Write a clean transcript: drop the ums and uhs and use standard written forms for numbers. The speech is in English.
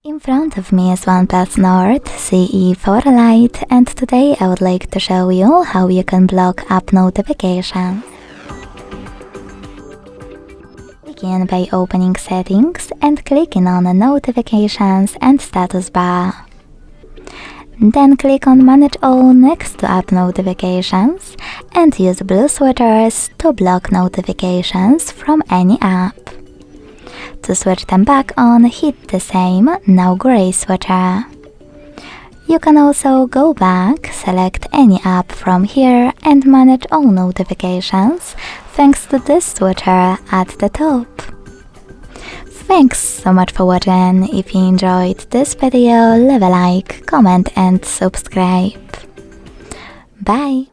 In front of me is OnePlus Nord CE4 Lite, and today I would like to show you how you can block app notifications. Begin by opening Settings and clicking on Notifications and Status Bar. Then click on Manage All next to App Notifications and use blue switchers to block notifications from any app. To switch them back on, hit the same, now gray switcher. You can also go back, select any app from here and manage all notifications thanks to this switcher at the top. Thanks so much for watching. If you enjoyed this video, leave a like, comment and subscribe. Bye!